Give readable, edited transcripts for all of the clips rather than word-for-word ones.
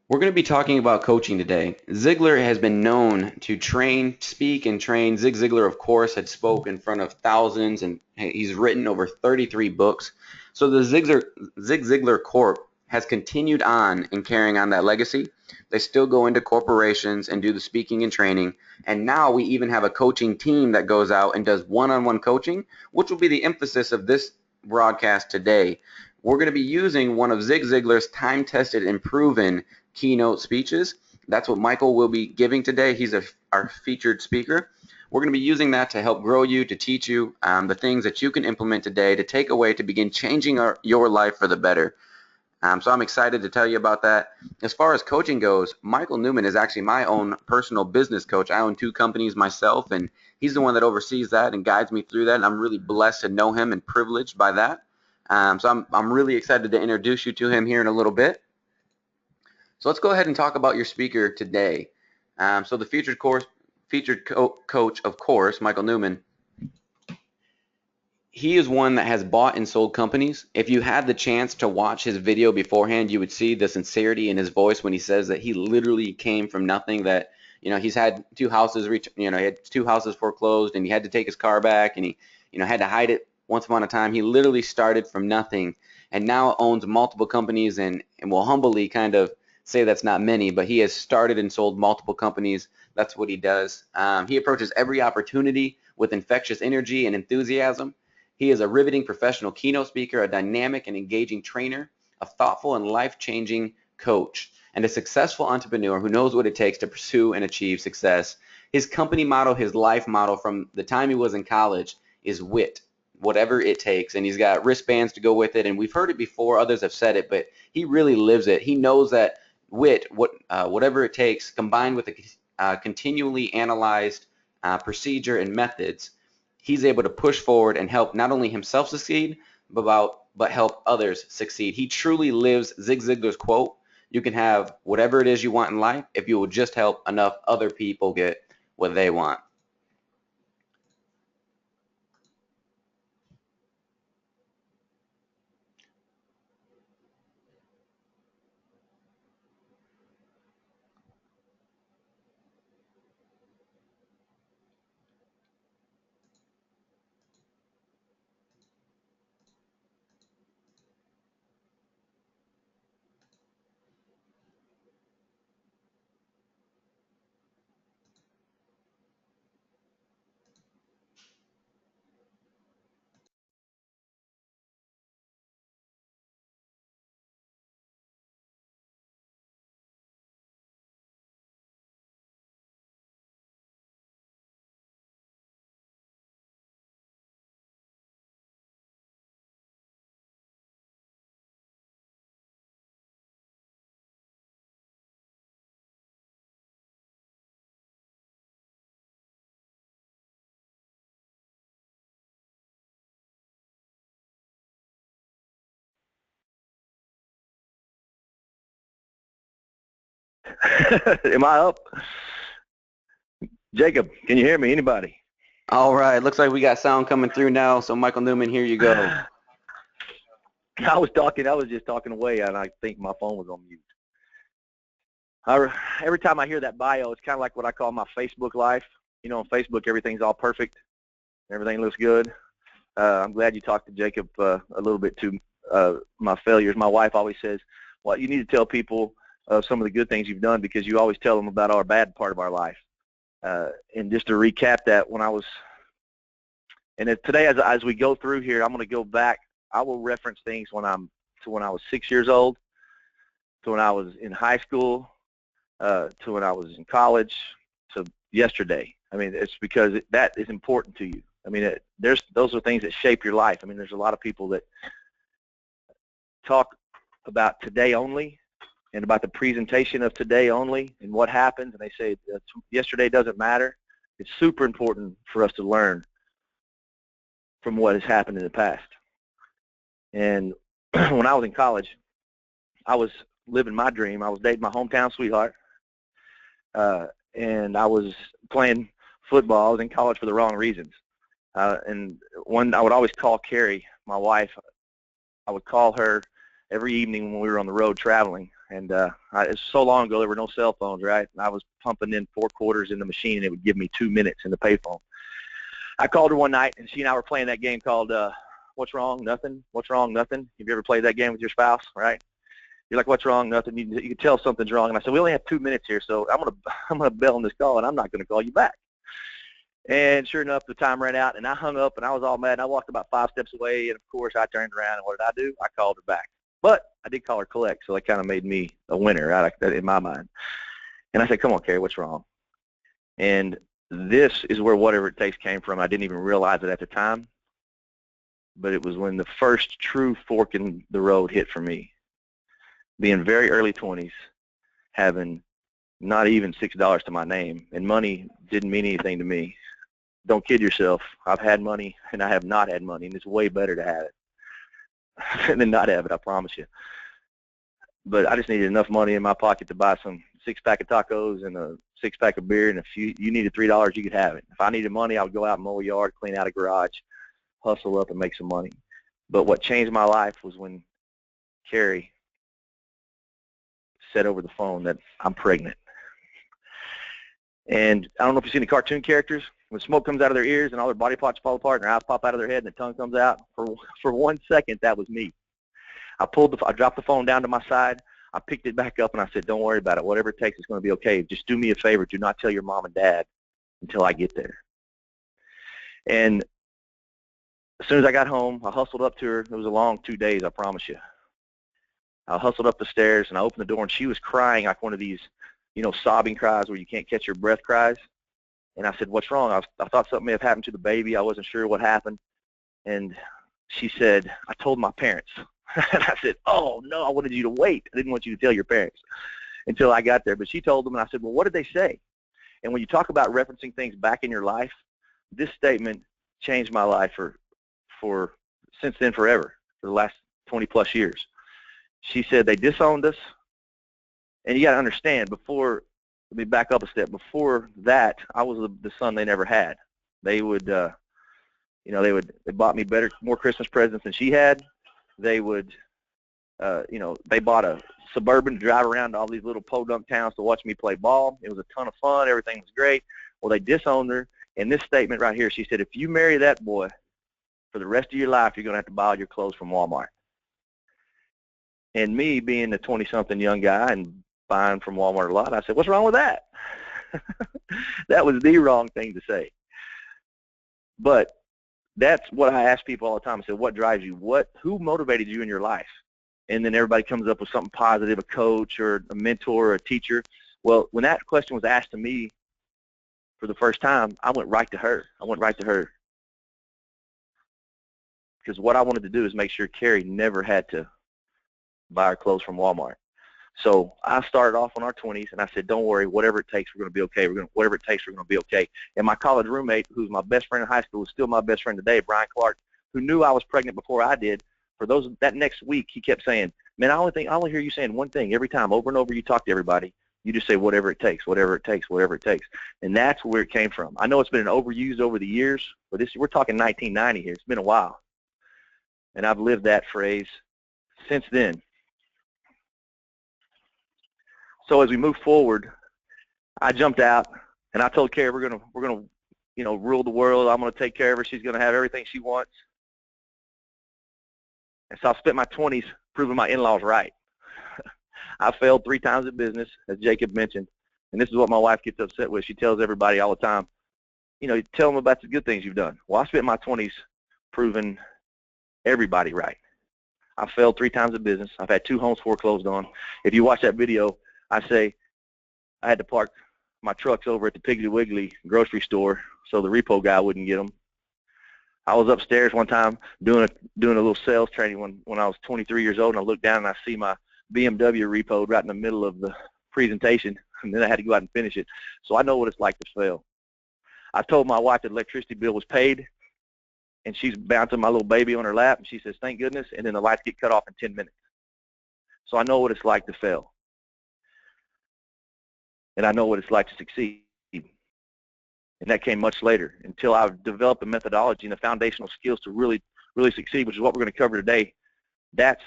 We're going to be talking about coaching today. Ziglar has been known to train, speak, and train. Zig Ziglar, of course, had spoke in front of thousands, and he's written over 33 books. So the Zig Ziglar Corp has continued on in carrying on that legacy. They still go into corporations and do the speaking and training. And now we even have a coaching team that goes out and does one-on-one coaching, which will be the emphasis of this broadcast today. We're going to be using one of Zig Ziglar's time-tested and proven keynote speeches. That's what Michael will be giving today. He's our featured speaker. We're going to be using that to help grow you, to teach you the things that you can implement today to take away to begin changing your life for the better. So I'm excited to tell you about that. As far as coaching goes, Michael Newman is actually my own personal business coach. I own two companies myself, and he's the one that oversees that and guides me through that, and I'm really blessed to know him and privileged by that. So I'm really excited to introduce you to him here in a little bit. So let's go ahead and talk about your speaker today. So the featured coach, of course, Michael Newman, he is one that has bought and sold companies. If you had the chance to watch his video beforehand, you would see the sincerity in his voice when he says that he literally came from nothing, that he's had two houses he had two houses foreclosed, and he had to take his car back, and he had to hide it once upon a time. He literally started from nothing and now owns multiple companies, and will humbly kind of say that's not many, but he has started and sold multiple companies. That's what he does. He approaches every opportunity with infectious energy and enthusiasm. He is a riveting professional keynote speaker, a dynamic and engaging trainer, a thoughtful and life-changing coach, and a successful entrepreneur who knows what it takes to pursue and achieve success. His company motto, his life motto from the time he was in college is wit, whatever it takes. And he's got wristbands to go with it. And we've heard it before, others have said it, but he really lives it. He knows that wit, whatever it takes, combined with a continually analyzed procedure and methods, he's able to push forward and help not only himself succeed, but help others succeed. He truly lives Zig Ziglar's quote: "You can have whatever it is you want in life if you will just help enough other people get what they want." Am I up? Jacob, can you hear me? Anybody? All right, looks like we got sound coming through now. So Michael Newman, here you go. I was just talking away, and I think my phone was on mute. Every time I hear that bio, it's kind of like what I call my Facebook life. On Facebook, everything's all perfect. Everything looks good. I'm glad you talked to Jacob a little bit to my failures. My wife always says, well, you need to tell people some of the good things you've done because you always tell them about our bad part of our life. And just to recap that, today as we go through here, I'm going to go back. I will reference things when I was 6 years old, to when I was in high school, to when I was in college, to yesterday. I mean, it's because that is important to you. I mean, those are things that shape your life. I mean, there's a lot of people that talk about today only and about the presentation of today only and what happens, and they say yesterday doesn't matter. It's super important for us to learn from what has happened in the past. And when I was in college, I was living my dream. I was dating my hometown sweetheart, and I was playing football. I was in college for the wrong reasons. And I would always call Carrie, my wife. I would call her every evening when we were on the road traveling, And it's so long ago, there were no cell phones, right? And I was pumping in 4 quarters in the machine, and it would give me 2 minutes in the payphone. I called her one night, and she and I were playing that game called What's Wrong? Nothing. What's Wrong? Nothing. Have you ever played that game with your spouse, right? You're like, what's wrong? Nothing. You can tell something's wrong. And I said, we only have 2 minutes here, so I'm gonna bail on this call, and I'm not gonna call you back. And sure enough, the time ran out, and I hung up, and I was all mad. And I walked about 5 steps away, and of course, I turned around, and what did I do? I called her back. But I did call her collect, so that kind of made me a winner, right, in my mind. And I said, come on, Carrie, what's wrong? And this is where Whatever It Takes came from. I didn't even realize it at the time, but it was when the first true fork in the road hit for me. Being very early 20s, having not even $6 to my name, and money didn't mean anything to me. Don't kid yourself. I've had money, and I have not had money, and it's way better to have it than not have it, I promise you. But I just needed enough money in my pocket to buy some 6-pack of tacos and a 6-pack of beer, and if you needed $3, you could have it. If I needed money, I would go out and mow a yard, clean out a garage, hustle up, and make some money. But what changed my life was when Carrie said over the phone that I'm pregnant. And I don't know if you've seen the cartoon characters, when smoke comes out of their ears and all their body parts fall apart and their eyes pop out of their head and the tongue comes out. For 1 second, that was me. I dropped the phone down to my side. I picked it back up and I said, don't worry about it. Whatever it takes, it's going to be okay. Just do me a favor. Do not tell your mom and dad until I get there. And as soon as I got home, I hustled up to her. It was a long 2 days, I promise you. I hustled up the stairs and I opened the door and she was crying like one of these, sobbing cries where you can't catch your breath cries. And I said, what's wrong? I thought something may have happened to the baby. I wasn't sure what happened. And she said, I told my parents. And I said, oh, no, I wanted you to wait. I didn't want you to tell your parents until I got there. But she told them, and I said, well, what did they say? And when you talk about referencing things back in your life, this statement changed my life for since then forever, for the last 20-plus years. She said, they disowned us. And you got to understand, let me back up a step. Before that, I was the son they never had. They would, they bought me more Christmas presents than she had. They would, they bought a Suburban to drive around to all these little podunk towns to watch me play ball. It was a ton of fun. Everything was great. Well, they disowned her. And this statement right here, she said, if you marry that boy for the rest of your life, you're going to have to buy all your clothes from Walmart. And me being a 20-something young guy and buying from Walmart a lot, I said, what's wrong with that? That was the wrong thing to say. But that's what I ask people all the time. I said, what drives you? Who motivated you in your life? And then everybody comes up with something positive, a coach or a mentor or a teacher. Well, when that question was asked to me for the first time, I went right to her. Because what I wanted to do is make sure Carrie never had to buy her clothes from Walmart. So I started off in our 20s, and I said, don't worry, whatever it takes, we're going to be okay. Whatever it takes, we're going to be okay. And my college roommate, who's my best friend in high school, is still my best friend today, Brian Clark, who knew I was pregnant before I did. That next week, he kept saying, man, I only hear you saying one thing every time, over and over. You talk to everybody. You just say whatever it takes, whatever it takes, whatever it takes. And that's where it came from. I know it's been overused over the years, but we're talking 1990 here. It's been a while. And I've lived that phrase since then. So as we move forward, I jumped out and I told Carrie, we're gonna rule the world. I'm gonna take care of her. She's gonna have everything she wants. And so I spent my 20s proving my in-laws right. I failed 3 times in business, as Jacob mentioned, and this is what my wife gets upset with. She tells everybody all the time, you tell them about the good things you've done. Well, I spent my 20s proving everybody right. I failed 3 times in business. I've had 2 homes foreclosed on. If you watch that video, I say I had to park my trucks over at the Piggly Wiggly grocery store so the repo guy wouldn't get them. I was upstairs one time doing a little sales training when I was 23 years old, and I looked down and I see my BMW repoed right in the middle of the presentation, and then I had to go out and finish it. So I know what it's like to fail. I told my wife that the electricity bill was paid, and she's bouncing my little baby on her lap, and she says, thank goodness, and then the lights get cut off in 10 minutes. So I know what it's like to fail. And I know what it's like to succeed. And that came much later, until I've developed a methodology and the foundational skills to really, really succeed, which is what we're going to cover today. That's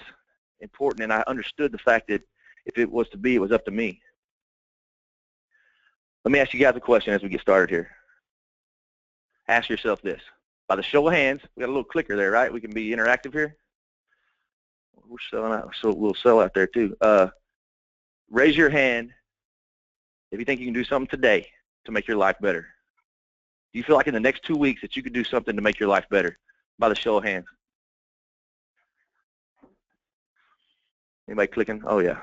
important, and I understood the fact that If it was to be, it was up to me. Let me ask you guys a question as we get started here. Ask yourself this. By the show of hands, we got a little clicker there, right? We can be interactive here. We're selling out, so we'll sell out there too. Raise your hand if you think you can do something today to make your life better. Do you feel like in the next 2 weeks that you could do something to make your life better? By the show of hands. Anybody clicking? Oh, yeah.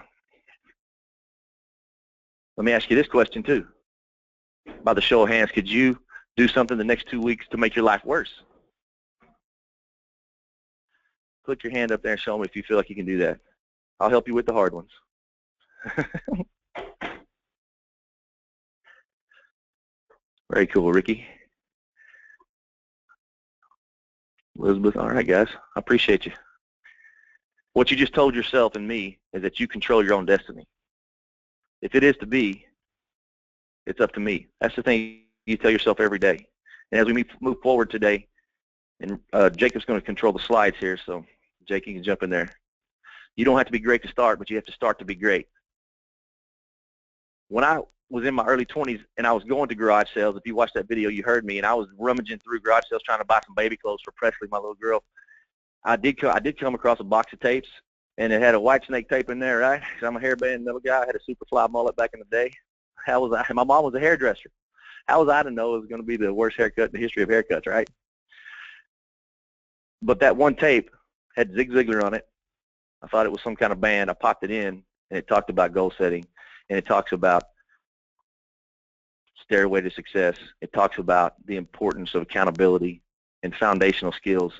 Let me ask you this question, too. By the show of hands, could you do something the next 2 weeks to make your life worse? Put your hand up there and show me if you feel like you can do that. I'll help you with the hard ones. Very cool, Ricky. Elizabeth, all right, guys. I appreciate you. What you just told yourself and me is that you control your own destiny. If it is to be, it's up to me. That's the thing you tell yourself every day. And as we move forward today, and Jacob's going to control the slides here, so Jake, you can jump in there. You don't have to be great to start, but you have to start to be great. When I was in my early 20s and I was going to garage sales, if you watched that video, you heard me, and I was rummaging through garage sales trying to buy some baby clothes for Presley, my little girl. I did come across a box of tapes, and it had a white snake tape in there, right? Because I'm a hairband little guy. I had a super fly mullet back in the day. How was I? My mom was a hairdresser. How was I to know it was going to be the worst haircut in the history of haircuts, right? But that one tape had Zig Ziglar on it. I thought it was some kind of band. I popped it in, and it talked about goal setting, and it talks about stairway to success. It talks about the importance of accountability and foundational skills.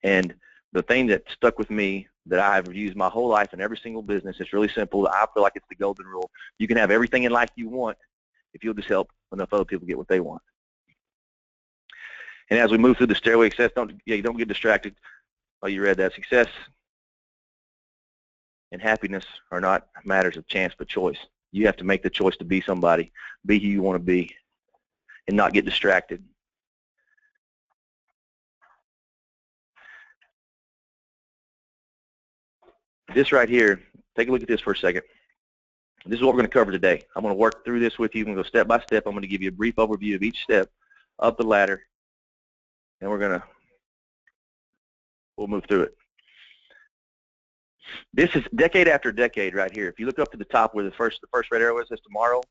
And the thing that stuck with me that I've used my whole life in every single business, it's really simple. I feel like it's the golden rule. You can have everything in life you want if you'll just help enough other people get what they want. And as we move through the stairway to success, don't get distracted. Oh, you read that. Success and happiness are not matters of chance but choice. You have to make the choice to be somebody, be who you want to be, and not get distracted. This right here, take a look at this for a second. This is what we're going to cover today. I'm going to work through this with you. I'm going to go step by step. I'm going to give you a brief overview of each step up the ladder, and we'll move through it. This is decade after decade right here. If you look up to the top where the first red arrow is, says tomorrow,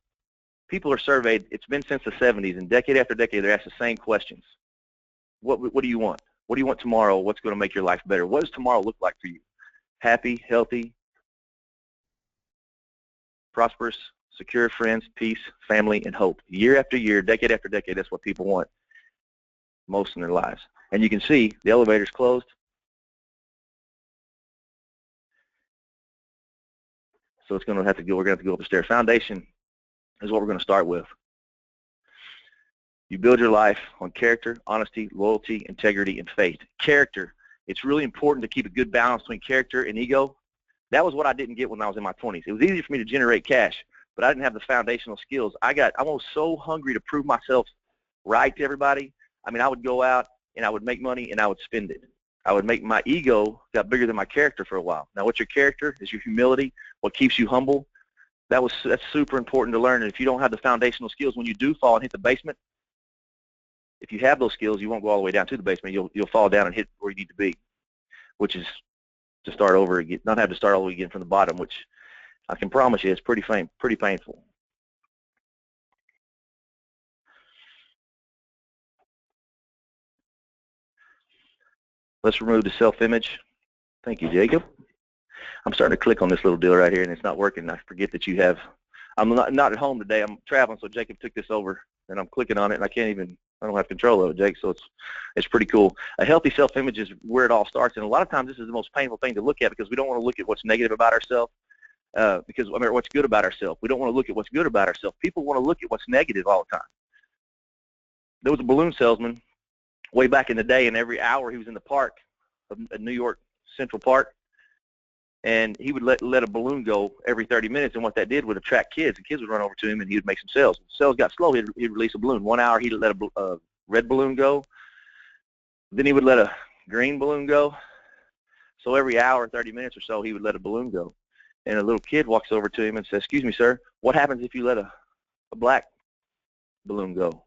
people are surveyed. It's been since the 70s, and decade after decade, they're asked the same questions. What do you want? What do you want tomorrow? What's going to make your life better? What does tomorrow look like for you? Happy, healthy, prosperous, secure friends, peace, family, and hope. Year after year, decade after decade, that's what people want most in their lives. And you can see the elevator's closed. So we're going to have to go up the stairs. Foundation is what we're going to start with. You build your life on character, honesty, loyalty, integrity, and faith. Character. It's really important to keep a good balance between character and ego. That was what I didn't get when I was in my 20s. It was easy for me to generate cash, but I didn't have the foundational skills. I was so hungry to prove myself right to everybody. I mean, I would go out and I would make money and I would spend it. I would make my ego got bigger than my character for a while. Now, what's your character? Is your humility, what keeps you humble. That's super important to learn. And if you don't have the foundational skills, when you do fall and hit the basement, if you have those skills, you won't go all the way down to the basement. You'll fall down and hit where you need to be, which is to start over again, not have to start all the way again from the bottom, which I can promise you is pretty painful. Let's remove the self-image. Thank you, Jacob. I'm starting to click on this little deal right here, and it's not working. I forget that you have. I'm not at home today. I'm traveling, so Jacob took this over, and I'm clicking on it, and I don't have control of it, Jake, so it's pretty cool. A healthy self-image is where it all starts, and a lot of times this is the most painful thing to look at because we don't want to look at what's negative about ourselves, what's good about ourselves. We don't want to look at what's good about ourselves. People want to look at what's negative all the time. There was a balloon salesman way back in the day, and every hour he was in the park, New York Central Park, and he would let a balloon go every 30 minutes, and what that did would attract kids. The kids would run over to him, and he would make some sales. When sales got slow, he'd release a balloon. 1 hour, he'd let a red balloon go. Then he would let a green balloon go. So every hour, 30 minutes or so, he would let a balloon go. and a little kid walks over to him and says, "Excuse me, sir, what happens if you let a black balloon go?"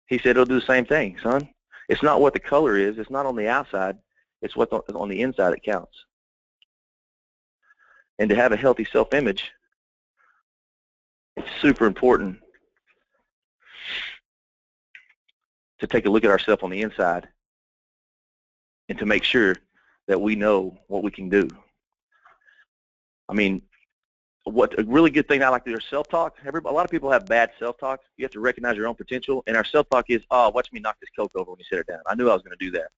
He said, "It'll do the same thing, son. It's not what the color is. It's not on the outside. It's what's on the inside that counts." And to have a healthy self-image, it's super important to take a look at ourselves on the inside and to make sure that we know what we can do. I mean, what a really good thing I like to do is self-talk. A lot of people have bad self-talk. You have to recognize your own potential. And our self-talk is, "Oh, watch me knock this Coke over when you set it down. I knew I was going to do that.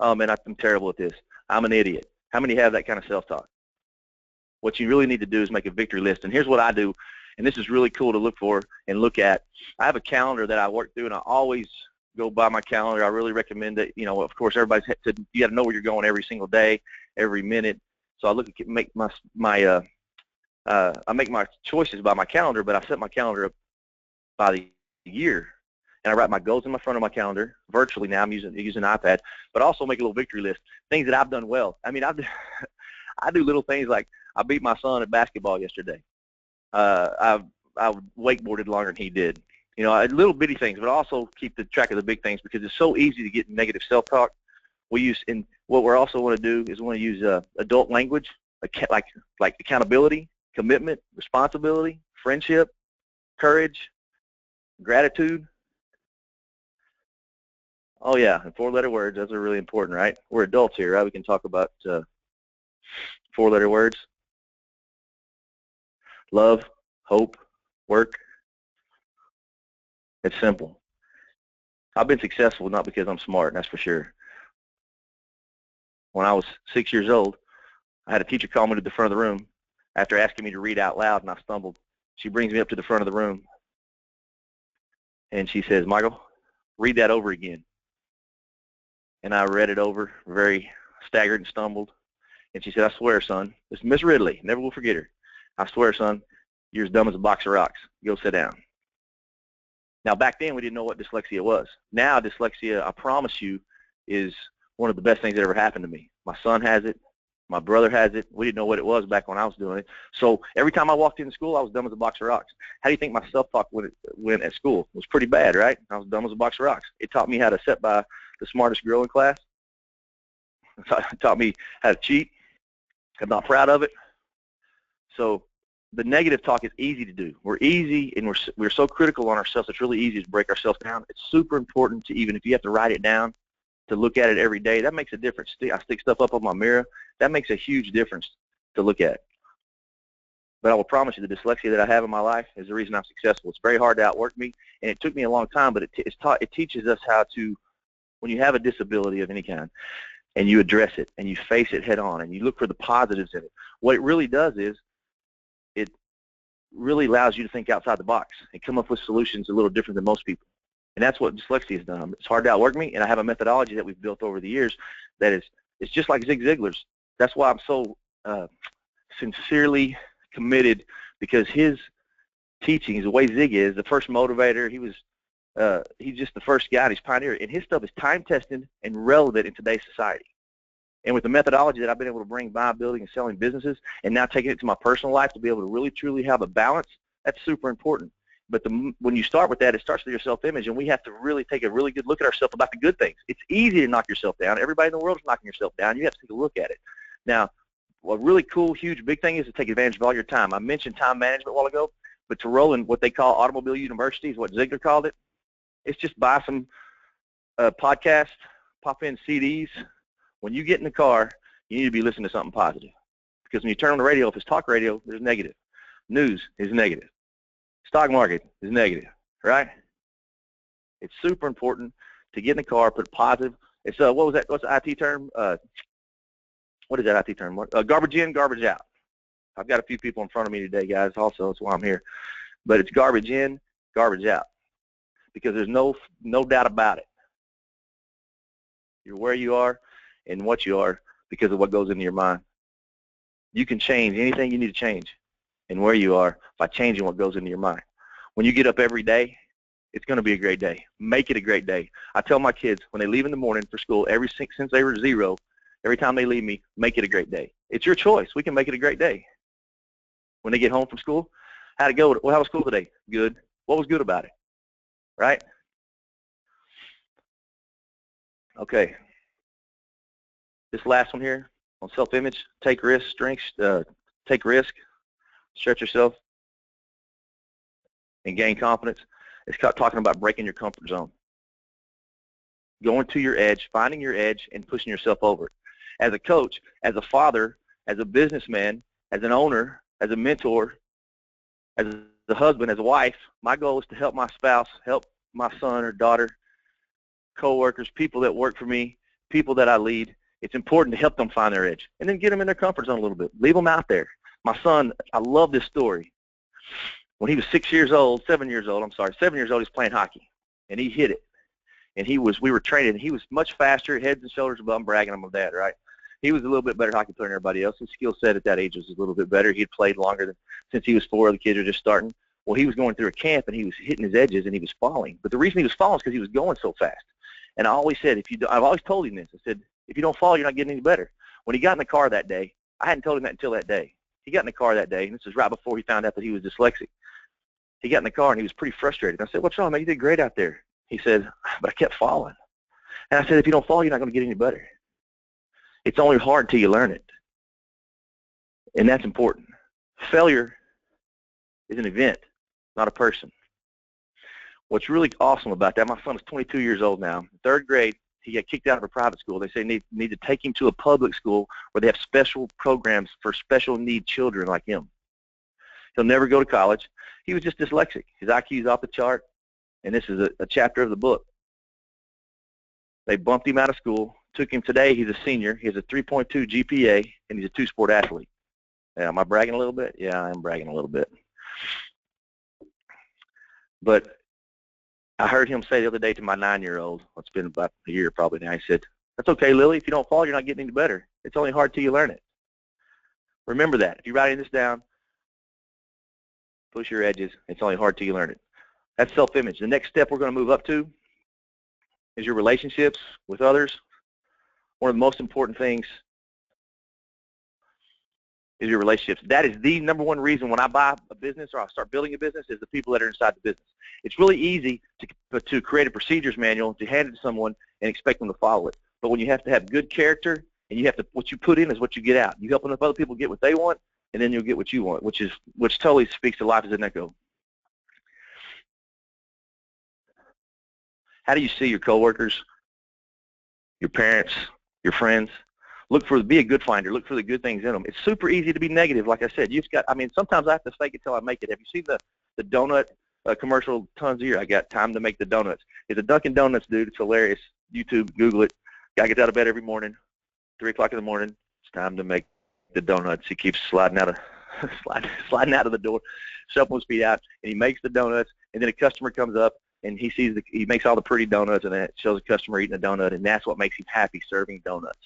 Oh, man, I'm terrible at this. I'm an idiot." How many have that kind of self-talk? What you really need to do is make a victory list. And here's what I do, and this is really cool to look for and look at. I have a calendar that I work through, and I always go by my calendar. I really recommend that, of course, you got to know where you're going every single day, every minute. So I look at I make my choices by my calendar, but I set my calendar up by the year, and I write my goals in the front of my calendar virtually. Now I'm using an iPad, but also make a little victory list, things that I've done well. I mean, I do little things like I beat my son at basketball yesterday. I wakeboarded longer than he did. Little bitty things, but also keep the track of the big things because it's so easy to get negative self-talk. What we also want to do is we want to use adult language, like accountability, commitment, responsibility, friendship, courage, gratitude. Oh yeah, and 4-letter words, those are really important, right? We're adults here, right? We can talk about 4-letter words. Love, hope, work. It's simple. I've been successful not because I'm smart, that's for sure. When I was 6 years old, I had a teacher call me to the front of the room after asking me to read out loud, and I stumbled. She brings me up to the front of the room, and she says, "Michael, read that over again." And I read it over, very staggered and stumbled. And she said, "I swear, son," this is Miss Ridley, never will forget her. "I swear, son, you're as dumb as a box of rocks. Go sit down." Now, back then, we didn't know what dyslexia was. Now, dyslexia, I promise you, is one of the best things that ever happened to me. My son has it. My brother has it. We didn't know what it was back when I was doing it. So every time I walked into school, I was dumb as a box of rocks. How do you think my self-talk went at school? It was pretty bad, right? I was dumb as a box of rocks. It taught me how to sit by the smartest girl in class. It taught me how to cheat. I'm not proud of it. So the negative talk is easy to do. We're easy, and we're so critical on ourselves, it's really easy to break ourselves down. It's super important to, even if you have to write it down, to look at it every day. That makes a difference. I stick stuff up on my mirror. That makes a huge difference to look at. But I will promise you the dyslexia that I have in my life is the reason I'm successful. It's very hard to outwork me, and it took me a long time, but it teaches us how to, when you have a disability of any kind, and you address it, and you face it head on, and you look for the positives in it, what it really does is it really allows you to think outside the box and come up with solutions a little different than most people. And that's what dyslexia has done. It's hard to outwork me, and I have a methodology that we've built over the years that it's just like Zig Ziglar's. That's why I'm so sincerely committed, because his teachings, the way Zig is, the first motivator, he's just the first guy, and he's pioneer, and his stuff is time-tested and relevant in today's society. And with the methodology that I've been able to bring by building and selling businesses, and now taking it to my personal life to be able to really, truly have a balance, that's super important. But when you start with that, it starts with your self-image, and we have to really take a really good look at ourselves about the good things. It's easy to knock yourself down. Everybody in the world is knocking yourself down. You have to take a look at it. Now, a really cool, huge, big thing is to take advantage of all your time. I mentioned time management a while ago, but to roll in what they call automobile university is what Ziglar called it. It's just buy some podcasts, pop in CDs. When you get in the car, you need to be listening to something positive. Because when you turn on the radio, if it's talk radio, there's negative. News is negative. Stock market is negative, right? It's super important to get in the car, put positive. It's what was that? What's the IT term? What is that IT term? Garbage in, garbage out. I've got a few people in front of me today, guys. Also, that's why I'm here. But it's garbage in, garbage out, because there's no doubt about it. You're where you are and what you are because of what goes into your mind. You can change anything you need to change and where you are by changing what goes into your mind. When you get up every day, it's going to be a great day. Make it a great day. I tell my kids when they leave in the morning for school, since they were 0, Every time they leave me, make it a great day. It's your choice. We can make it a great day. When they get home from school, how'd it go? Well, how was school today? Good. What was good about it? Right? Okay. This last one here on self-image, take risks, take risk, stretch yourself, and gain confidence. It's talking about breaking your comfort zone. Going to your edge, finding your edge, and pushing yourself over it. As a coach, as a father, as a businessman, as an owner, as a mentor, as a husband, as a wife, my goal is to help my spouse, help my son or daughter, co-workers, people that work for me, people that I lead. It's important to help them find their edge and then get them in their comfort zone a little bit. Leave them out there. My son, I love this story. When he was 7 years old, he's playing hockey, and he hit it. And we were training, and he was much faster, heads and shoulders above. I'm bragging on my dad, right? He was a little bit better hockey player than everybody else. His skill set at that age was a little bit better. He had played longer since he was 4. The kids were just starting. Well, he was going through a camp, and he was hitting his edges, and he was falling. But the reason he was falling is because he was going so fast. And I always said, I've always told him this. I said, if you don't fall, you're not getting any better. When he got in the car that day, I hadn't told him that until that day. He got in the car that day, and this was right before he found out that he was dyslexic. He got in the car, and he was pretty frustrated. I said, what's wrong, man? You did great out there. He said, but I kept falling. And I said, if you don't fall, you're not going to get any better. It's only hard till you learn it. And that's important. Failure is an event, not a person. What's really awesome about that, my son is 22 years old now. 3rd grade, he got kicked out of a private school. They say they need to take him to a public school where they have special programs for special need children like him. He'll never go to college. He was just dyslexic. His IQ is off the chart, and this is a chapter of the book. They bumped him out of school, took him today. He's a senior. He has a 3.2 GPA, and he's a 2-sport athlete. Yeah, am I bragging a little bit? Yeah, I am bragging a little bit. But I heard him say the other day to my 9-year-old, it's been about a year probably now, he said, that's okay, Lily. If you don't fall, you're not getting any better. It's only hard till you learn it. Remember that. If you're writing this down, push your edges. It's only hard till you learn it. That's self-image. The next step we're going to move up to is your relationships with others. One of the most important things is your relationships. That is the number one reason when I buy a business or I start building a business is the people that are inside the business. It's really easy to create a procedures manual, to hand it to someone and expect them to follow it. But when you have to have good character and you have to, what you put in is what you get out. You help enough other people get what they want, and then you'll get what you want, which totally speaks to life as an echo. How do you see your coworkers, your parents, your friends? Be a good finder. Look for the good things in them. It's super easy to be negative, like I said. Sometimes I have to fake it till I make it. Have you seen the donut commercial tons of years? I got time to make the donuts. It's a Dunkin' Donuts, dude. It's hilarious. YouTube, Google it. Guy gets out of bed every morning, 3 o'clock in the morning. It's time to make the donuts. He keeps sliding out of the door, shuffling his feet out, and he makes the donuts. And then a customer comes up, and he makes all the pretty donuts, and it shows a customer eating a donut, and that's what makes him happy, serving donuts.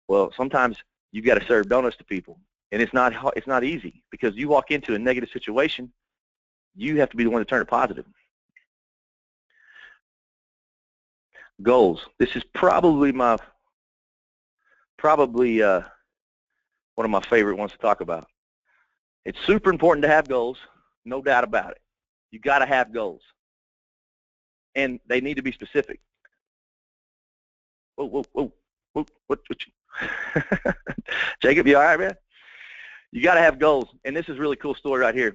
Well, sometimes you've got to serve donuts to people, and it's not easy because you walk into a negative situation, you have to be the one to turn it positive. Goals. This is probably one of my favorite ones to talk about. It's super important to have goals, no doubt about it. You got to have goals, and they need to be specific. Whoa. What Jacob, you all right, man? You got to have goals, and this is a really cool story right here.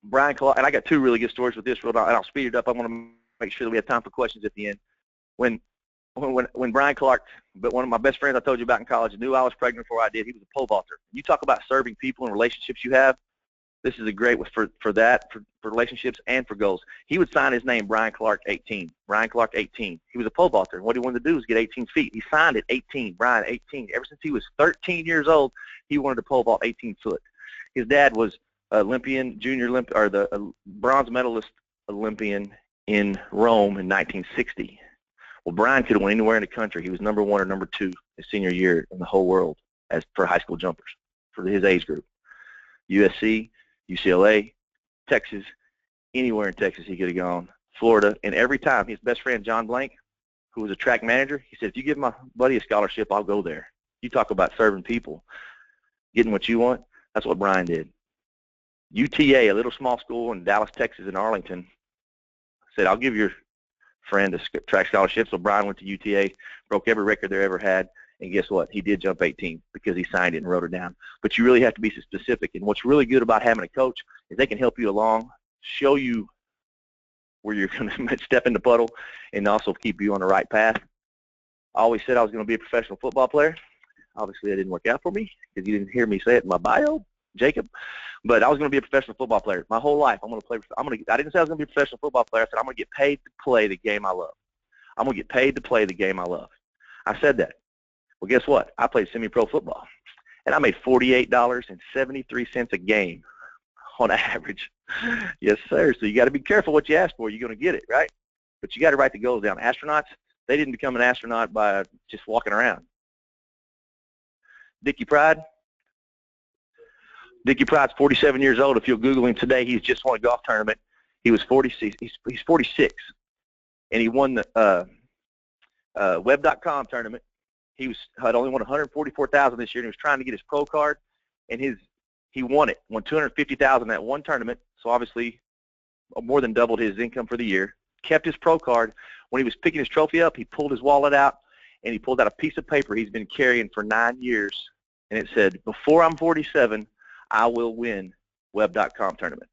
Brian Clark, and I got 2 really good stories with this, and I'll speed it up. I want to make sure that we have time for questions at the end. When Brian Clark, but one of my best friends I told you about in college, knew I was pregnant before I did. He was a pole vaulter. You talk about serving people and relationships you have. This is a great one for relationships and for goals. He would sign his name, Brian Clark 18. Brian Clark 18. He was a pole vaulter, and what he wanted to do was get 18 feet. He signed it 18, Brian 18. Ever since he was 13 years old, he wanted to pole vault 18 foot. His dad was Olympian, the bronze medalist Olympian in Rome in 1960. Well, Brian could have went anywhere in the country. He was number 1 or number 2 his senior year in the whole world for high school jumpers for his age group. USC, UCLA, Texas, anywhere in Texas he could have gone, Florida, and every time his best friend John Blank, who was a track manager, he said, if you give my buddy a scholarship, I'll go there. You talk about serving people, getting what you want. That's what Brian did. UTA, a little small school in Dallas, Texas, in Arlington, said, I'll give your friend a track scholarship. So Brian went to UTA, broke every record they ever had, and guess what? He did jump 18 because he signed it and wrote it down. But you really have to be specific. And what's really good about having a coach is they can help you along, show you where you're going to step in the puddle, and also keep you on the right path. I always said I was going to be a professional football player. Obviously, that didn't work out for me because you didn't hear me say it in my bio, Jacob. But I was going to be a professional football player my whole life. I didn't say I was going to be a professional football player. I said I'm going to get paid to play the game I love. I'm going to get paid to play the game I love. I said that. Well, guess what? I played semi-pro football, and I made $48.73 a game on average. Yes, sir. So you got to be careful what you ask for. You're going to get it, right? But you got to write the goals down. Astronauts, they didn't become an astronaut by just walking around. Dickie Pride's 47 years old. If you'll Google him today, he's just won a golf tournament. He was 46. He's 46, and he won the Web.com tournament. He had only won $144,000 this year, and he was trying to get his pro card, and he won it. Won $250,000 that one tournament. So obviously, more than doubled his income for the year. Kept his pro card. When he was picking his trophy up, he pulled his wallet out, and he pulled out a piece of paper he's been carrying for 9 years, and it said, "Before I'm 47, I will win Web.com tournament."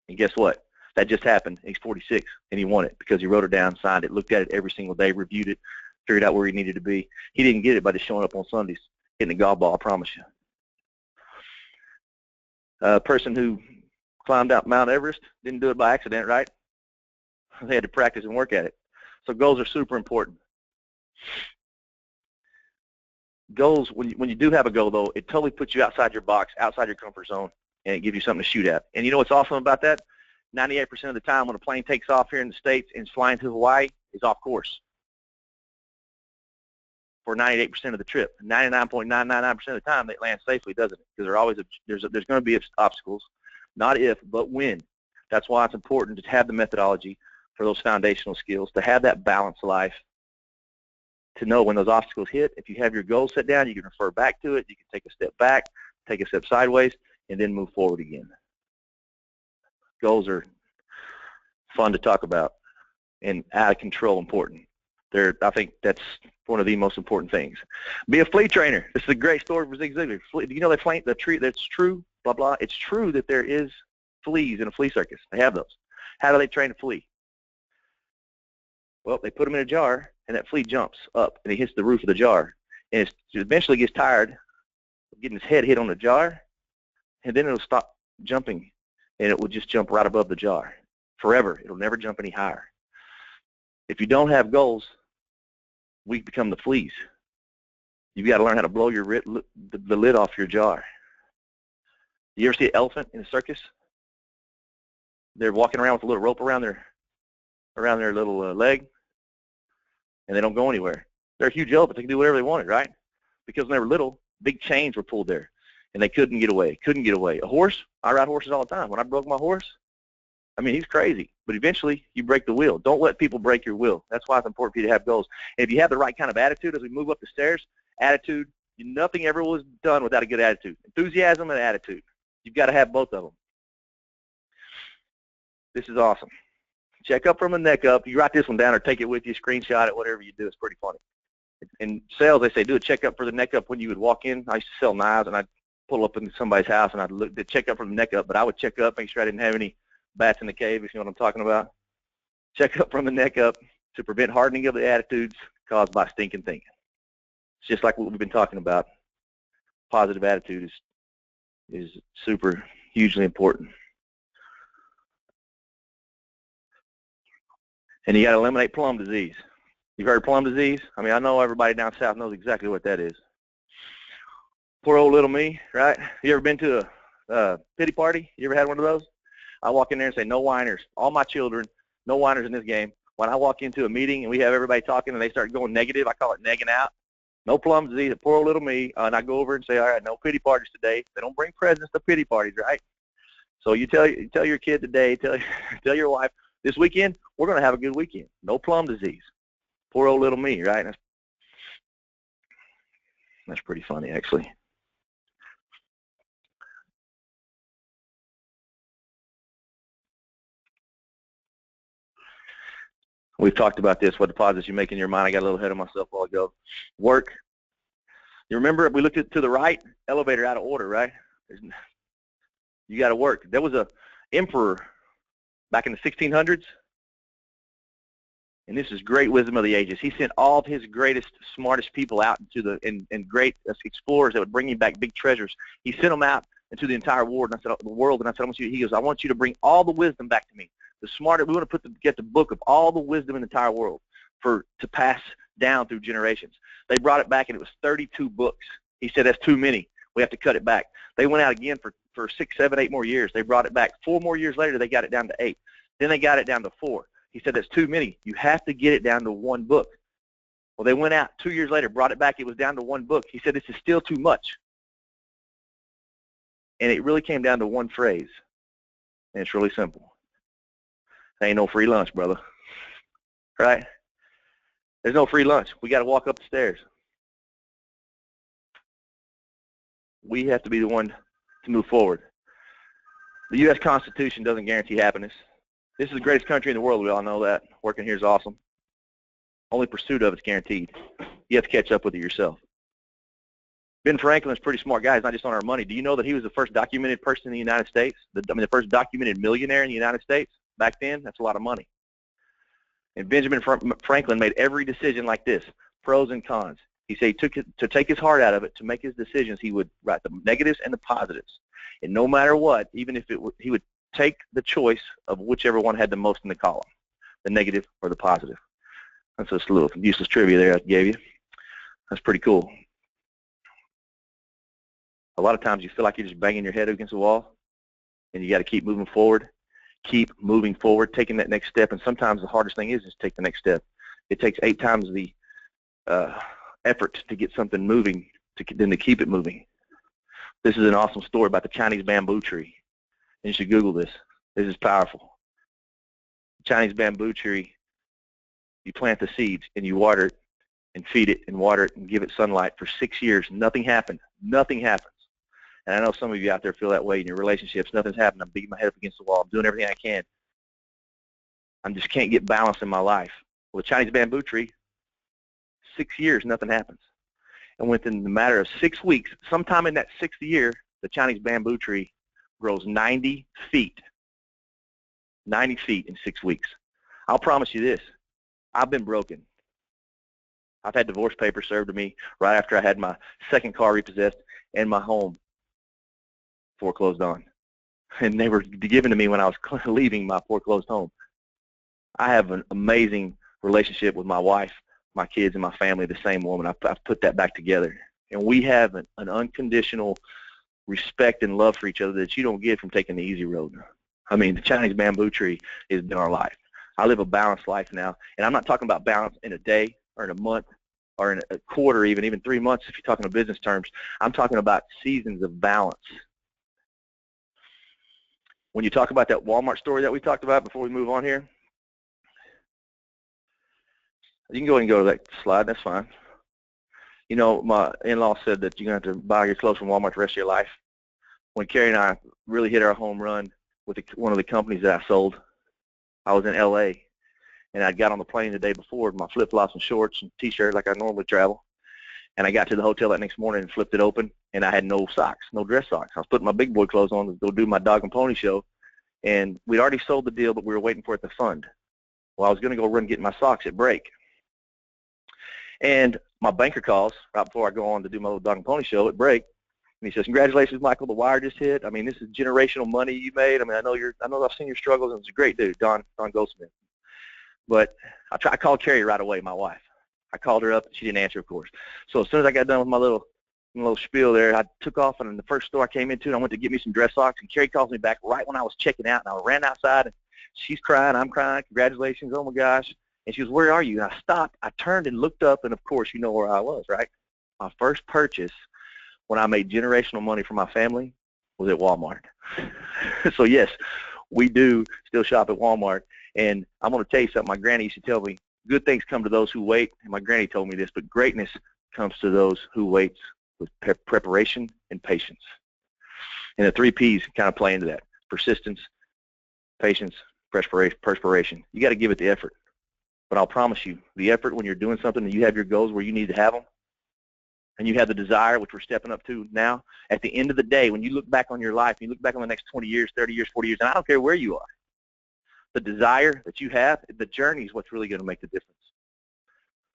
And guess what? That just happened. He's 46, and he won it because he wrote it down, signed it, looked at it every single day, reviewed it, figured out where he needed to be. He didn't get it by just showing up on Sundays, hitting a golf ball, I promise you. A person who climbed out Mount Everest didn't do it by accident, right? They had to practice and work at it. So goals are super important. Goals, when you do have a goal, though, it totally puts you outside your box, outside your comfort zone, and it gives you something to shoot at. And you know what's awesome about that? 98% of the time when a plane takes off here in the States and is flying to Hawaii, it's off course for 98% of the trip. 99.999% of the time, they land safely, doesn't it? Because there's going to be obstacles, not if, but when. That's why it's important to have the methodology for those foundational skills, to have that balanced life, to know when those obstacles hit. If you have your goals set down, you can refer back to it. You can take a step back, take a step sideways, and then move forward again. Goals are fun to talk about and out of control important. I think that's one of the most important things. Be a flea trainer. This is a great story for Zig Ziglar. Do you know the tree that's true, blah, blah? It's true that there is fleas in a flea circus. They have those. How do they train a flea? Well, they put them in a jar, and that flea jumps up, and he hits the roof of the jar. And it eventually gets tired of getting his head hit on the jar, and then it'll stop jumping, and it will just jump right above the jar forever. It'll never jump any higher. If you don't have goals, we become the fleas. You've got to learn how to blow the lid off your jar. You ever see an elephant in a circus? They're walking around with a little rope around their little leg, and they don't go anywhere. They're a huge elephant. They can do whatever they wanted, right? Because when they were little, big chains were pulled there, and they couldn't get away. A horse, I ride horses all the time. When I broke my horse, I mean, he's crazy. But eventually, you break the will. Don't let people break your will. That's why it's important for you to have goals. And if you have the right kind of attitude as we move up the stairs, attitude, nothing ever was done without a good attitude. Enthusiasm and attitude. You've got to have both of them. This is awesome. Check up from the neck up. You write this one down or take it with you, screenshot it, whatever you do. It's pretty funny. In sales, they say do a checkup for the neck up when you would walk in. I used to sell knives, and I'd pull up into somebody's house, and I'd look to check up from the neck up. But I would check up, make sure I didn't have any bats in the cave, if you know what I'm talking about. Check up from the neck up to prevent hardening of the attitudes caused by stinking thinking. It's just like what we've been talking about. Positive attitude is super, hugely important. And you got to eliminate plum disease. You've heard of plum disease? I mean, I know everybody down south knows exactly what that is. Poor old little me, right? You ever been to a pity party? You ever had one of those? I walk in there and say, no whiners. All my children, no whiners in this game. When I walk into a meeting and we have everybody talking and they start going negative, I call it negging out. No plum disease, poor old little me. And I go over and say, all right, no pity parties today. They don't bring presents to pity parties, right? So you tell your kid today, tell your wife, this weekend, we're going to have a good weekend. No plum disease. Poor old little me, right? That's pretty funny, actually. We've talked about this, what deposits you make in your mind. I got a little ahead of myself a while ago. Work. You remember we looked at to the right, elevator out of order, right? You got to work. There was a emperor back in the 1600s, and this is great wisdom of the ages. He sent all of his greatest, smartest people out into the and great explorers that would bring him back big treasures. He sent them out into the entire world, and I said, I want you. He goes, I want you to bring all the wisdom back to me. The smarter, we want to get the book of all the wisdom in the entire world to pass down through generations. They brought it back, and it was 32 books. He said, that's too many. We have to cut it back. They went out again for 6, 7, 8 more years. They brought it back. 4 more years later, they got it down to 8. Then they got it down to 4. He said, that's too many. You have to get it down to 1 book. Well, they went out 2 years later, brought it back. It was down to 1 book. He said, this is still too much. And it really came down to one phrase, and it's really simple. There ain't no free lunch, brother. Right? There's no free lunch. We got to walk up the stairs. We have to be the one to move forward. The U.S. Constitution doesn't guarantee happiness. This is the greatest country in the world. We all know that. Working here is awesome. Only pursuit of it's guaranteed. You have to catch up with it yourself. Ben Franklin's a pretty smart guy. He's not just on our money. Do you know that he was the first documented person in the United States? The first documented millionaire in the United States? Back then, that's a lot of money. And Benjamin Franklin made every decision like this, pros and cons. He said to take his heart out of it, to make his decisions, he would write the negatives and the positives. And no matter what, even if he would take the choice of whichever one had the most in the column, the negative or the positive. That's just a little useless trivia there I gave you. That's pretty cool. A lot of times you feel like you're just banging your head against the wall, and you got to keep moving forward. Keep moving forward, taking that next step, and sometimes the hardest thing is take the next step. It takes 8 times the effort to get something moving than to keep it moving. This is an awesome story about the Chinese bamboo tree. And you should Google this. This is powerful. The Chinese bamboo tree, you plant the seeds and you water it and feed it and water it and give it sunlight for 6 years. Nothing happened. Nothing happens. And I know some of you out there feel that way in your relationships. Nothing's happened. I'm beating my head up against the wall. I'm doing everything I can. I just can't get balance in my life. Well, the Chinese bamboo tree, 6 years, nothing happens. And within the matter of 6 weeks, sometime in that 6th year, the Chinese bamboo tree grows 90 feet. 90 feet in 6 weeks. I'll promise you this. I've been broken. I've had divorce papers served to me right after I had my second car repossessed and my home foreclosed on. And they were given to me when I was leaving my foreclosed home. I have an amazing relationship with my wife, my kids, and my family, the same woman. I've put that back together. And we have an unconditional respect and love for each other that you don't get from taking the easy road. I mean, the Chinese bamboo tree has been our life. I live a balanced life now. And I'm not talking about balance in a day or in a month or in a quarter, even 3 months if you're talking in business terms. I'm talking about seasons of balance. When you talk about that Walmart story that we talked about before we move on here, you can go ahead and go to that slide. That's fine. You know, my in-law said that you're going to have to buy your clothes from Walmart the rest of your life. When Carrie and I really hit our home run with one of the companies that I sold, I was in L.A., and I got on the plane the day before with my flip-flops and shorts and T-shirt like I normally travel. And I got to the hotel that next morning and flipped it open, and I had no socks, no dress socks. I was putting my big boy clothes on to go do my dog and pony show, and we'd already sold the deal, but we were waiting for it to fund. Well, I was going to go run and get my socks at break. And my banker calls right before I go on to do my little dog and pony show at break, and he says, "Congratulations, Michael, the wire just hit. I mean, this is generational money you made. I mean, I know I've seen your struggles, and it's a great dude, Don Goldsmith." But I called Carrie right away, my wife. I called her up, and she didn't answer, of course. So as soon as I got done with my little spiel there, I took off, and in the first store I came into, and I went to get me some dress socks, and Carrie calls me back right when I was checking out, and I ran outside, and she's crying, I'm crying, "Congratulations, oh my gosh." And she goes, "Where are you?" And I stopped, I turned and looked up, and of course, you know where I was, right? My first purchase when I made generational money for my family was at Walmart. So yes, we do still shop at Walmart, and I'm going to tell you something. My granny used to tell me, good things come to those who wait, and my granny told me this, but greatness comes to those who wait with preparation and patience. And the 3 P's kind of play into that: persistence, patience, perspiration. You got to give it the effort. But I'll promise you, the effort when you're doing something and you have your goals where you need to have them, and you have the desire, which we're stepping up to now, at the end of the day, when you look back on your life, you look back on the next 20 years, 30 years, 40 years, and I don't care where you are, the desire that you have, the journey is what's really going to make the difference.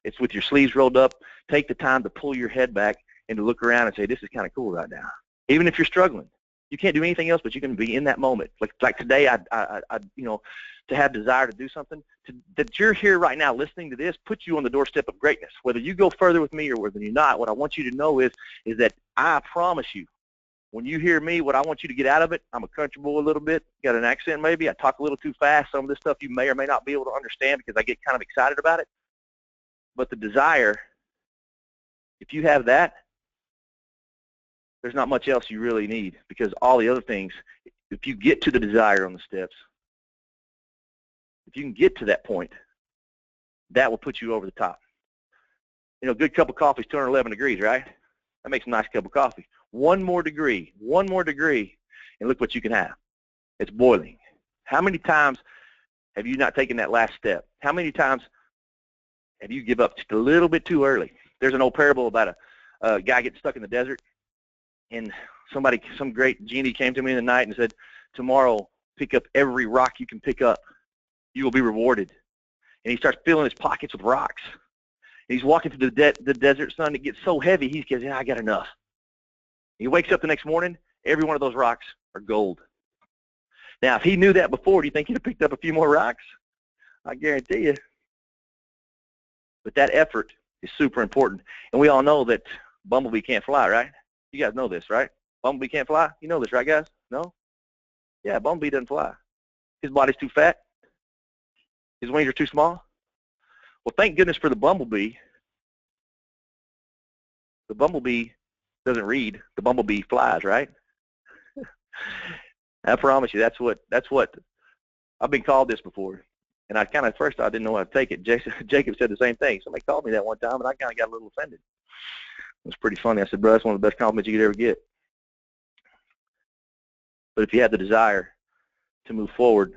It's with your sleeves rolled up. Take the time to pull your head back and to look around and say, this is kind of cool right now. Even if you're struggling, you can't do anything else, but you can be in that moment. Like today, to have desire to do something, that you're here right now listening to this puts you on the doorstep of greatness. Whether you go further with me or whether you're not, what I want you to know is that I promise you, when you hear me, what I want you to get out of it, I'm a country boy a little bit, got an accent maybe, I talk a little too fast. Some of this stuff you may or may not be able to understand because I get kind of excited about it. But the desire, if you have that, there's not much else you really need, because all the other things, if you get to the desire on the steps, if you can get to that point, that will put you over the top. You know, a good cup of coffee is 211 degrees, right? That makes a nice cup of coffee. One more degree, and look what you can have. It's boiling. How many times have you not taken that last step? How many times have you give up just a little bit too early? There's an old parable about a guy getting stuck in the desert, and some great genie came to me in the night and said, tomorrow, pick up every rock you can pick up. You will be rewarded. And he starts filling his pockets with rocks. And he's walking through the desert sun. It gets so heavy, he says, I got enough. He wakes up the next morning, every one of those rocks are gold. Now, if he knew that before, do you think he'd have picked up a few more rocks? I guarantee you. But that effort is super important. And we all know that Bumblebee can't fly, right? You guys know this, right? Bumblebee can't fly? You know this, right, guys? No? Yeah, Bumblebee doesn't fly. His body's too fat. His wings are too small. Well, thank goodness for the bumblebee. The bumblebee doesn't read. The bumblebee flies, right? I promise you, that's what I've been called this before. And I kind of, at first, I didn't know how to take it. Jacob said the same thing. Somebody called me that one time, and I kind of got a little offended. It was pretty funny. I said, bro, that's one of the best compliments you could ever get. But if you have the desire to move forward,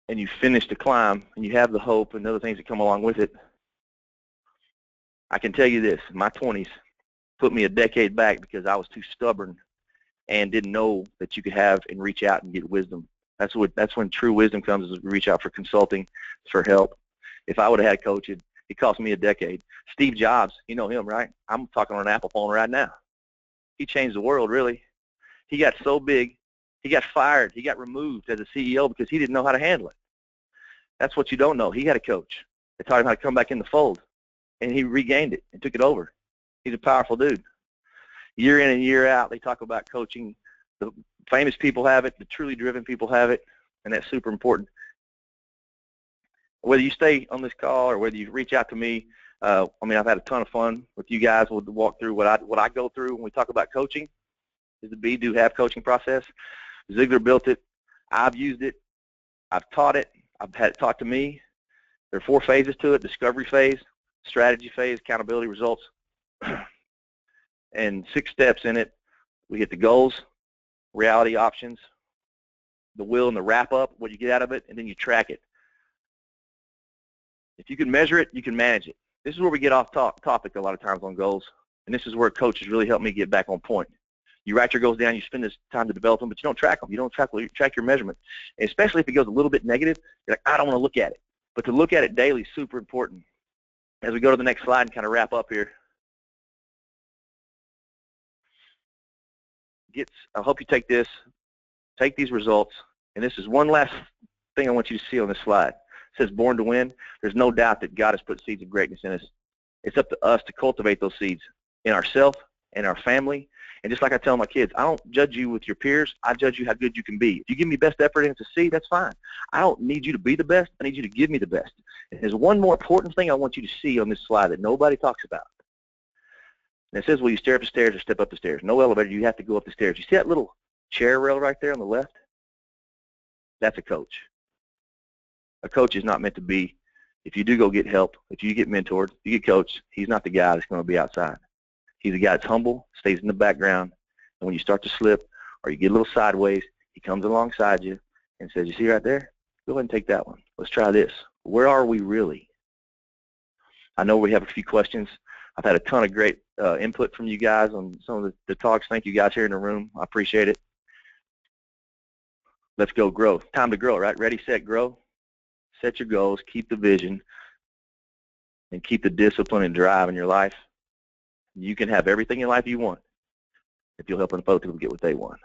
and you finish the climb, and you have the hope and other things that come along with it, I can tell you this, my 20s put me a decade back because I was too stubborn and didn't know that you could have and reach out and get wisdom. That's when true wisdom comes, is reach out for consulting, for help. If I would have had a coach, it cost me a decade. Steve Jobs, you know him, right? I'm talking on an Apple phone right now. He changed the world, really. He got so big, he got fired, he got removed as a CEO because he didn't know how to handle it. That's what you don't know. He had a coach that taught him how to come back in the fold, and he regained it and took it over. He's a powerful dude. Year in and year out, they talk about coaching. The famous people have it. The truly driven people have it, and that's super important. Whether you stay on this call or whether you reach out to me, I mean, I've had a ton of fun with you guys. We'll walk through what I go through when we talk about coaching. Is the be-do-have coaching process. Ziegler built it. I've used it. I've taught it. I've had it taught to me. There are 4 phases to it: discovery phase, strategy phase, accountability, results, and 6 steps in it. We hit the goals, reality, options, the will, and the wrap-up, what you get out of it, and then you track it. If you can measure it, you can manage it. This is where we get off topic a lot of times on goals, and this is where coaches really help me get back on point. You write your goals down, you spend this time to develop them, but you don't track them. You don't track your measurement. And especially if it goes a little bit negative, you're like, I don't want to look at it. But to look at it daily is super important. As we go to the next slide and kind of wrap up here, I hope you take these results, and this is one last thing I want you to see on this slide. It says born to win. There's no doubt that God has put seeds of greatness in us. It's up to us to cultivate those seeds in ourselves and our family. And just like I tell my kids, I don't judge you with your peers. I judge you how good you can be. If you give me best effort and it's a C, that's fine. I don't need you to be the best. I need you to give me the best. And there's one more important thing I want you to see on this slide that nobody talks about. And it says, will you stare up the stairs or step up the stairs? No elevator. You have to go up the stairs. You see that little chair rail right there on the left? That's a coach. A coach is not meant to be if you do go get help, if you get mentored, you get coached, he's not the guy that's going to be outside. He's the guy that's humble, stays in the background, and when you start to slip or you get a little sideways, he comes alongside you and says, you see right there? Go ahead and take that one. Let's try this. Where are we really? I know we have a few questions. I've had a ton of great input from you guys on some of the talks. Thank you guys here in the room. I appreciate it. Let's go grow. Time to grow, right? Ready, set, grow. Set your goals, keep the vision, and keep the discipline and drive in your life. You can have everything in life you want if you'll help other people get what they want.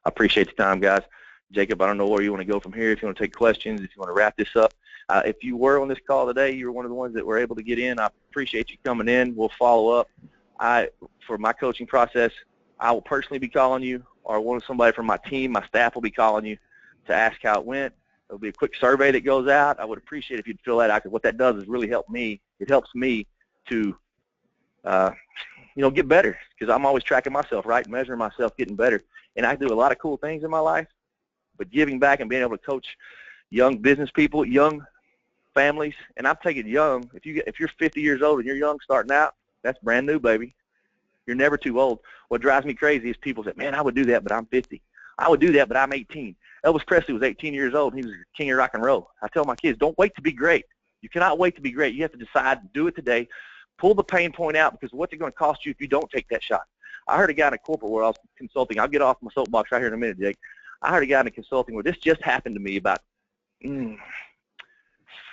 I appreciate the time, guys. Jacob, I don't know where you want to go from here, if you want to take questions, if you want to wrap this up. If you were on this call today, you were one of the ones that were able to get in. I appreciate you coming in. We'll follow up. For my coaching process, I will personally be calling you, or somebody from my team, my staff will be calling you to ask how it went. There'll be a quick survey that goes out. I would appreciate if you'd fill that out, because what that does is really help me. It helps me to get better, because I'm always tracking myself, right, measuring myself, getting better. And I do a lot of cool things in my life, but giving back and being able to coach young business people, young families, and I'm taking young. If you're 50 years old and you're young starting out, that's brand new, baby. You're never too old. What drives me crazy is people say, man, I would do that, but I'm 50. I would do that, but I'm 18. Elvis Presley was 18 years old, and he was the king of rock and roll. I tell my kids, don't wait to be great. You cannot wait to be great. You have to decide to do it today. Pull the pain point out, because what's it going to cost you if you don't take that shot? I heard a guy in a corporate where I was consulting. I'll get off my soapbox right here in a minute, Jake. I heard a guy in a consulting where this just happened to me about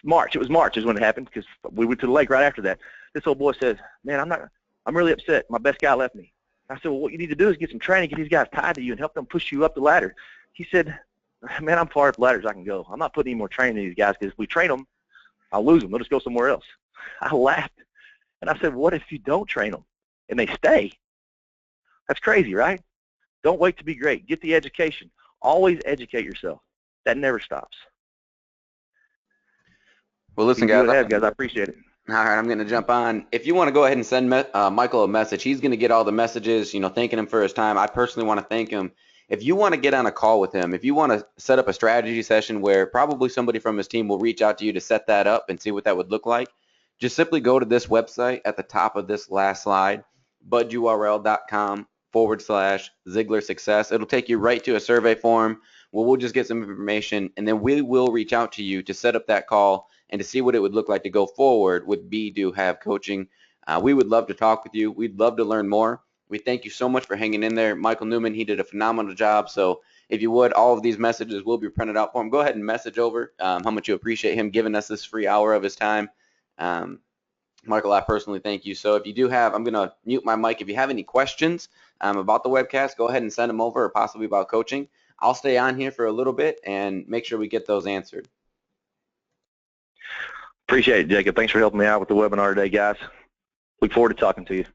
March. It was March is when it happened, because we went to the lake right after that. This old boy says, man, I'm really upset. My best guy left me. I said, well, what you need to do is get some training, get these guys tied to you, and help them push you up the ladder. He said, man, I'm far up the ladder as I can go. I'm not putting any more training in these guys, because if we train them, I'll lose them. They'll just go somewhere else. I laughed, and I said, what if you don't train them and they stay? That's crazy, right? Don't wait to be great. Get the education. Always educate yourself. That never stops. Well, listen, guys. Go ahead, guys. I appreciate it. All right, I'm going to jump on. If you want to go ahead and send Michael a message, he's going to get all the messages, thanking him for his time. I personally want to thank him. If you want to get on a call with him, if you want to set up a strategy session where probably somebody from his team will reach out to you to set that up and see what that would look like, just simply go to this website at the top of this last slide, budurl.com/Ziegler Success. It'll take you right to a survey form where we'll just get some information, and then we will reach out to you to set up that call and to see what it would look like to go forward with Be Do Have coaching. We would love to talk with you. We'd love to learn more. We thank you so much for hanging in there. Michael Newman, he did a phenomenal job. So if you would, all of these messages will be printed out for him. Go ahead and message over how much you appreciate him giving us this free hour of his time. Michael, I personally thank you. So if you do have, I'm going to mute my mic. If you have any questions about the webcast, go ahead and send them over, or possibly about coaching. I'll stay on here for a little bit and make sure we get those answered. Appreciate it, Jacob. Thanks for helping me out with the webinar today, guys. Look forward to talking to you.